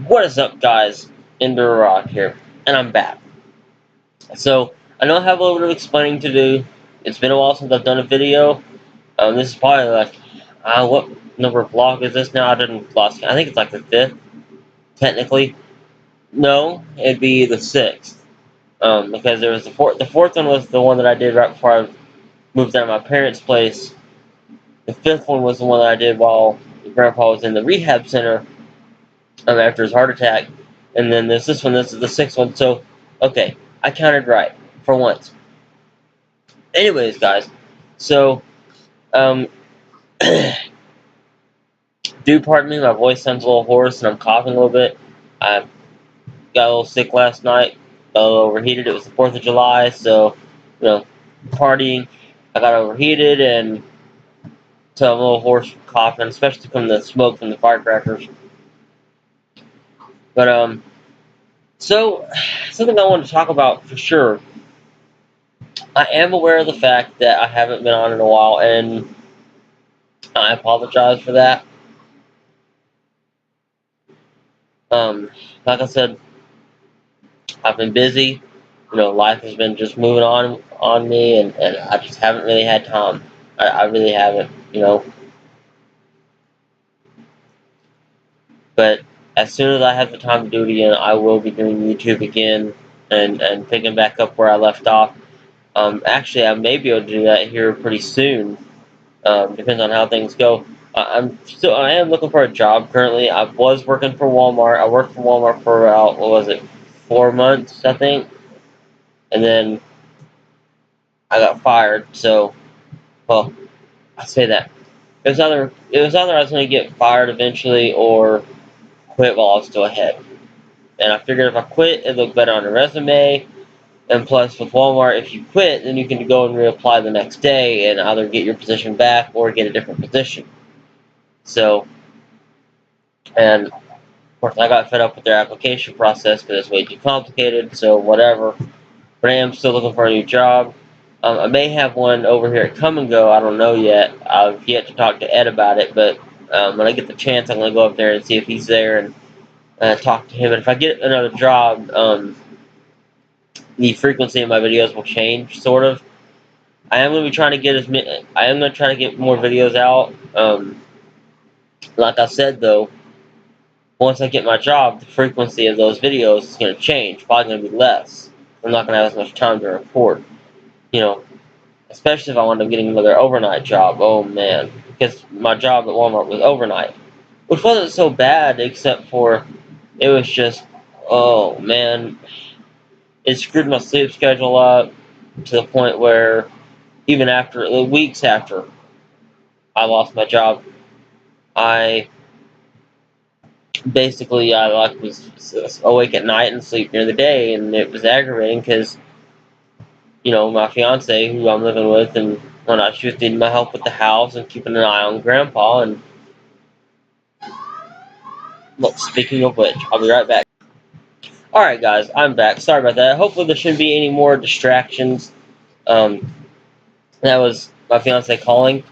What is up, guys? Enderrock here, and I'm back. So, I know I have a little bit of explaining to do. It's been a while since I've done a video. This is probably like, what number of vlog is this now? I didn't lost. I think it's like the 5th, technically. No, it'd be the 6th. Because there was the 4th. The 4th one was the one that I did right before I moved out of my parents' place. The 5th one was the one that I did while Grandpa was in the rehab center after his heart attack. And then this one, this is the 6th one. So, okay, I counted right for once. Anyways, guys, so, um, do pardon me, my voice sounds a little hoarse and I'm coughing a little bit. I got a little sick last night, got a little overheated. It was the 4th of July, so, partying. I got overheated and so I'm a little hoarse from coughing, especially from the smoke from the firecrackers. But, so, something I want to talk about for sure. I am aware of the fact that I haven't been on in a while, and I apologize for that. Like I said, I've been busy. Life has been just moving on me, and I just haven't really had time. I really haven't. But as soon as I have the time to do it again, I will be doing YouTube again and picking back up where I left off. Actually, I may be able to do that here pretty soon. Depends on how things go. I am looking for a job currently. I was working for Walmart. I worked for Walmart for about, what was it, 4 months, I think, and then I got fired. So, well, I say that it was either I was going to get fired eventually or quit while I was still ahead. And I figured if I quit, it looked better on the resume. And plus, with Walmart, if you quit, then you can go and reapply the next day and either get your position back or get a different position. So, and of course, I got fed up with their application process because it's way too complicated, so whatever. But I am still looking for a new job. I may have one over here at Come and Go. I don't know yet. I've yet to talk to Ed about it, but when I get the chance, I'm going to go up there and see if he's there and talk to him. And if I get another job, the frequency of my videos will change, sort of. I am going to be trying to get I am going to try to get more videos out. Like I said, though, once I get my job, the frequency of those videos is going to change. Probably going to be less. I'm not going to have as much time to record. Especially if I wind up getting another overnight job. Oh, man. Because my job at Walmart was overnight. Which wasn't so bad, except for it was just, oh, man. It screwed my sleep schedule up to the point where even weeks after I lost my job, I was awake at night and sleep during the day, and it was aggravating because my fiance, who I'm living with, and when she was needing my help with the house and keeping an eye on Grandpa. And look, speaking of which, I'll be right back. All right, guys, I'm back. Sorry about that. Hopefully, there shouldn't be any more distractions. That was my fiance calling,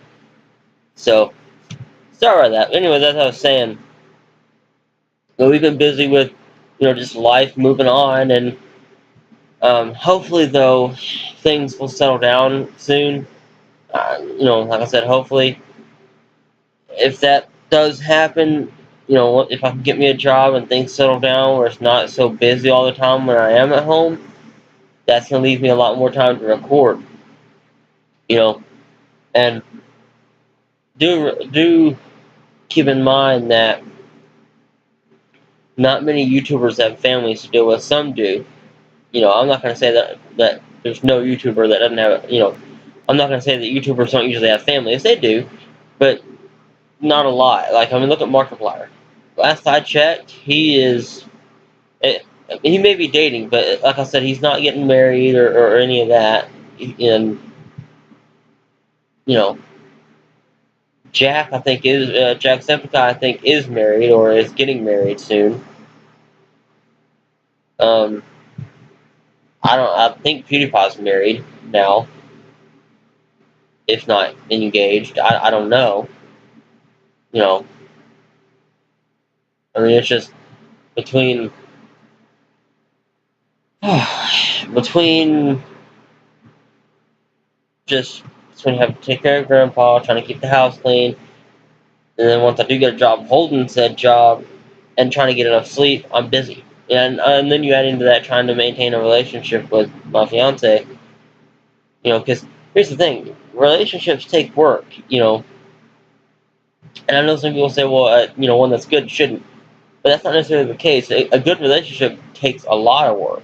so sorry about that. Anyway, that's what I was saying. But we've been busy with just life moving on, and hopefully, though, things will settle down soon. Like I said, hopefully, if that does happen, if I can get me a job and things settle down where it's not so busy all the time when I am at home, that's going to leave me a lot more time to record. And do keep in mind that not many YouTubers have families to deal with. Some do. I'm not going to say that there's no YouTuber that doesn't have, I'm not going to say that YouTubers don't usually have families. They do, but not a lot. Like, look at Markiplier. Last I checked, he may be dating, but like I said, he's not getting married or any of that. And, Jack, Jacksepticeye, I think, is married or is getting married soon. I think PewDiePie's married now, if not engaged. I don't know. It's just between between just between having to take care of grandpa, trying to keep the house clean, and then once I do get a job holding said job and trying to get enough sleep, I'm busy. And then you add into that trying to maintain a relationship with my fiance, because here's the thing, relationships take work, and I know some people say, well, one that's good shouldn't, but that's not necessarily the case. A good relationship takes a lot of work,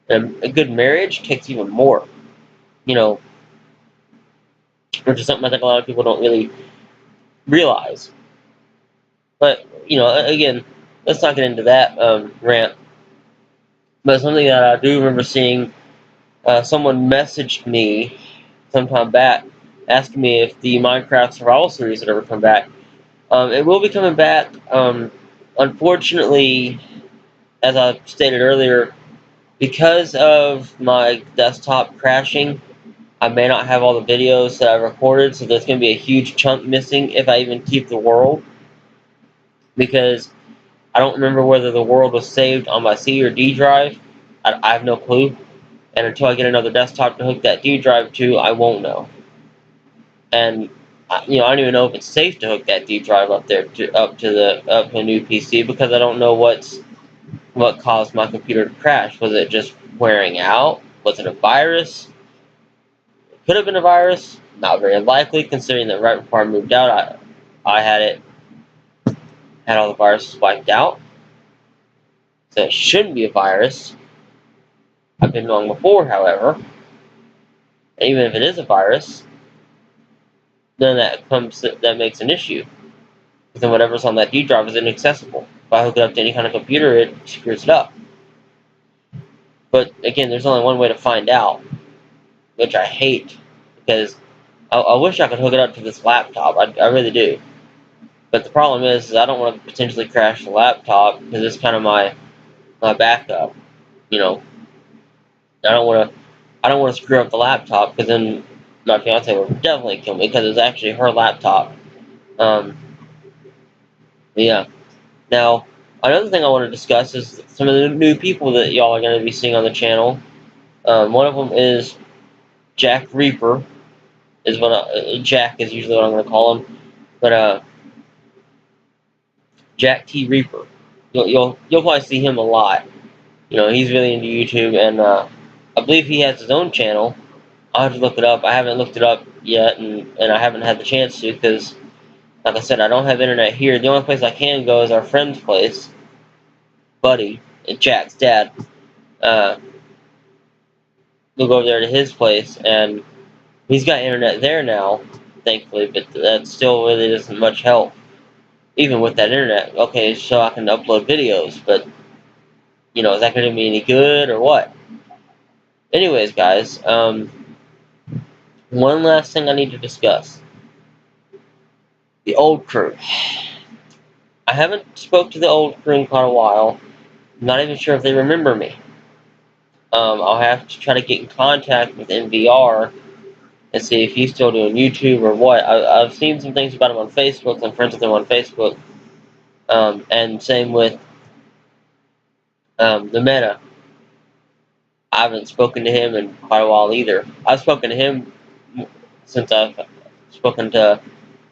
and a good marriage takes even more, you know, which is something I think a lot of people don't really realize. But, again, let's not get into that rant. But something that I do remember seeing, someone messaged me sometime back asking me if the Minecraft Survival Series had ever come back. It will be coming back. Unfortunately, as I stated earlier, because of my desktop crashing, I may not have all the videos that I recorded, so there's going to be a huge chunk missing if I even keep the world. Because I don't remember whether the world was saved on my C or D drive. I have no clue. And until I get another desktop to hook that D drive to, I won't know. And I don't even know if it's safe to hook that D drive up there up to a new PC, because I don't know what caused my computer to crash. Was it just wearing out? Was it a virus? It could have been a virus. Not very likely, considering that right before I moved out, I had all the viruses wiped out. So it shouldn't be a virus. I've been wrong before, however. And even if it is a virus, then that makes an issue. Because then whatever's on that D drive is inaccessible. If I hook it up to any kind of computer, it screws it up. But again, there's only one way to find out, which I hate, because I wish I could hook it up to this laptop. I really do. But the problem is I don't want to potentially crash the laptop, because it's kind of my backup. I don't want to screw up the laptop, because then my fiance would definitely kill me, because it's actually her laptop. Yeah. Now, another thing I want to discuss is some of the new people that y'all are going to be seeing on the channel. One of them is Jack Reaper. Jack is usually what I'm going to call him, but Jack T Reaper. You'll probably see him a lot. He's really into YouTube, and I believe he has his own channel. I'll have to look it up. I haven't looked it up yet, and I haven't had the chance to, because, like I said, I don't have internet here. The only place I can go is our friend's place, Buddy, Jack's dad. We'll go over there to his place, and he's got internet there now, thankfully, but that still really isn't much help. Even with that internet, okay, so I can upload videos, but, is that going to do me any good, or what? Anyways, guys, one last thing I need to discuss. The old crew. I haven't spoke to the old crew in quite a while. I'm not even sure if they remember me. I'll have to try to get in contact with NVR and see if he's still doing YouTube or what. I've seen some things about him on Facebook. I'm friends with him on Facebook. And same with the Meta. I haven't spoken to him in quite a while either. I've spoken to him since I've spoken to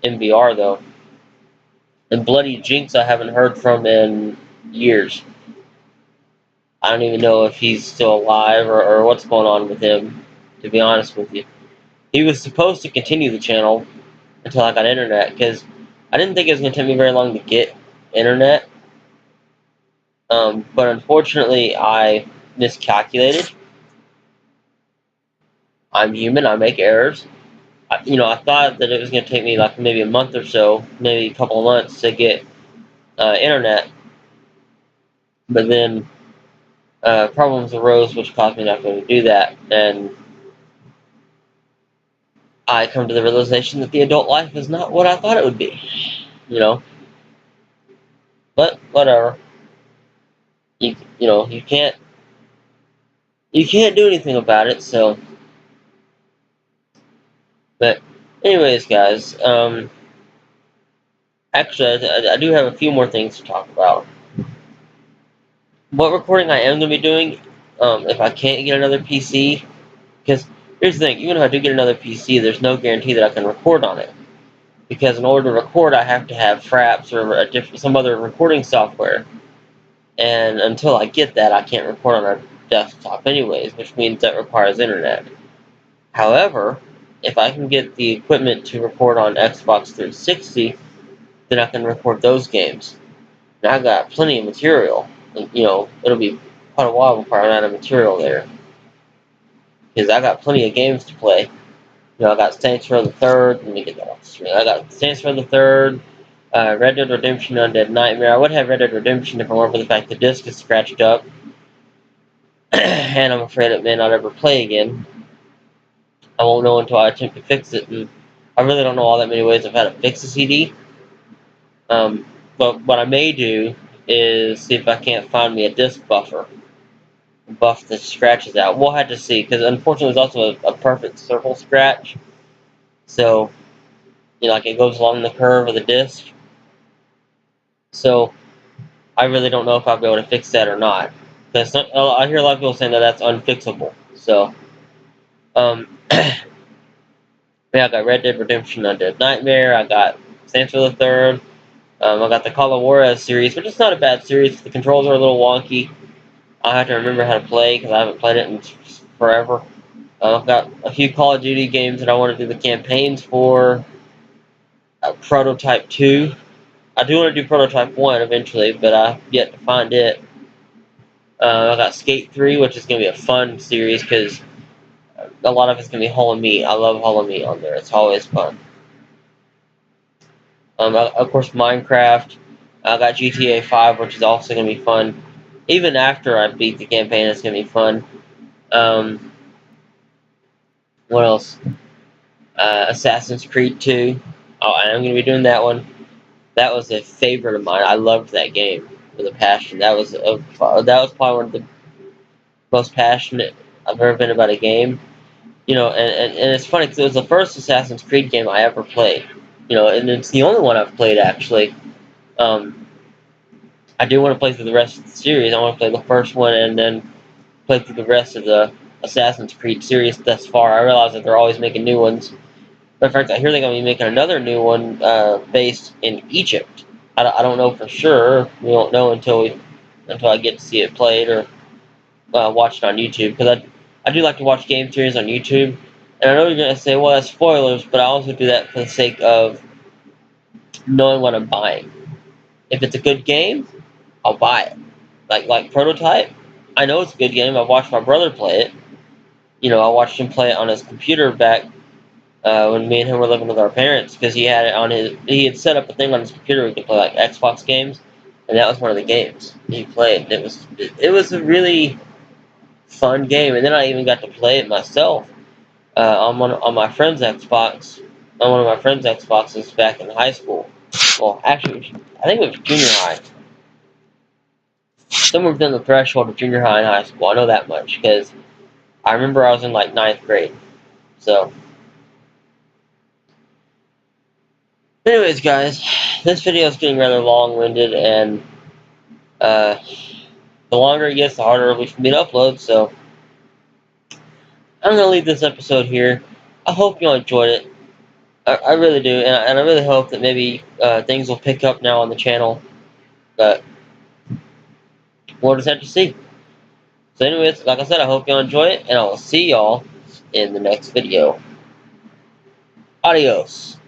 NVR, though. And Bloody Jinx I haven't heard from in years. I don't even know if he's still alive or what's going on with him, to be honest with you. He was supposed to continue the channel until I got internet, because I didn't think it was going to take me very long to get internet. But unfortunately, I miscalculated. I'm human. I make errors. I thought that it was going to take me like maybe a month or so, maybe a couple of months to get internet. But then problems arose, which caused me not to do that. And I come to the realization that the adult life is not what I thought it would be. But whatever. You can't do anything about it. So, but anyways, guys. Actually, I do have a few more things to talk about. what recording I am going to be doing, if I can't get another PC, because here's the thing, even if I do get another PC, there's no guarantee that I can record on it. Because in order to record, I have to have Fraps or some other recording software. And until I get that, I can't record on a desktop anyways, which means that requires internet. However, if I can get the equipment to record on Xbox 360, then I can record those games. And I got plenty of material. It'll be quite a while before I run out of material there. Because I got plenty of games to play. I got Saints Row the Third. Let me get that off the screen. I got Saints Row the Third, Red Dead Redemption, Undead Nightmare. I would have Red Dead Redemption if it weren't for the fact the disc is scratched up. And I'm afraid it may not ever play again. I won't know until I attempt to fix it. And I really don't know all that many ways of how to fix a CD. But what I may do is see if I can't find me a disc buffer. Buff the scratches out. We'll have to see, because unfortunately there's also a perfect circle scratch. So, like it goes along the curve of the disc. So, I really don't know if I'll be able to fix that or not. Because I hear a lot of people saying that that's unfixable. So, yeah, I got Red Dead Redemption, Undead Nightmare. I got Saints Row the Third. I got the Call of Juarez series, which is not a bad series. The controls are a little wonky. I have to remember how to play because I haven't played it in forever. I've got a few Call of Duty games that I want to do the campaigns for. Prototype 2. I do want to do Prototype 1 eventually, but I've yet to find it. I got Skate 3, which is going to be a fun series because a lot of it's going to be Hollow Meat. I love Hollow Meat on there. It's always fun. Of course, Minecraft. I got GTA 5, which is also going to be fun. Even after I beat the campaign, it's going to be fun. What else? Assassin's Creed 2. Oh, I'm going to be doing that one. That was a favorite of mine. I loved that game with a passion. That was probably one of the most passionate I've ever been about a game. And it's funny because it was the first Assassin's Creed game I ever played. And it's the only one I've played actually. I do want to play through the rest of the series. I want to play the first one and then play through the rest of the Assassin's Creed series thus far. I realize that they're always making new ones. But in fact, I hear they're going to be making another new one based in Egypt. I don't know for sure. We won't know until I get to see it played or watch it on YouTube. Because I do like to watch game series on YouTube. And I know you're going to say, well, that's spoilers, but I also do that for the sake of knowing what I'm buying. If it's a good game, I'll buy it. Like Prototype, I know it's a good game. I've watched my brother play it. I watched him play it on his computer back when me and him were living with our parents, because he had set up a thing on his computer where he could play like Xbox games, and that was one of the games he played. It was a really fun game, and then I even got to play it myself on my friend's Xbox, on one of my friend's Xboxes back in high school. Well, actually, I think it was junior high. Somewhere within the threshold of junior high and high school. I know that much because I remember I was in like 9th grade. So, anyways, guys, this video is getting rather long-winded, and the longer it gets, the harder it'll be for me to upload. So, I'm gonna leave this episode here. I hope you all enjoyed it. I really do, and I really hope that maybe things will pick up now on the channel. But we'll just have to see. So anyways, like I said, I hope y'all enjoy it, and I will see y'all in the next video. Adios.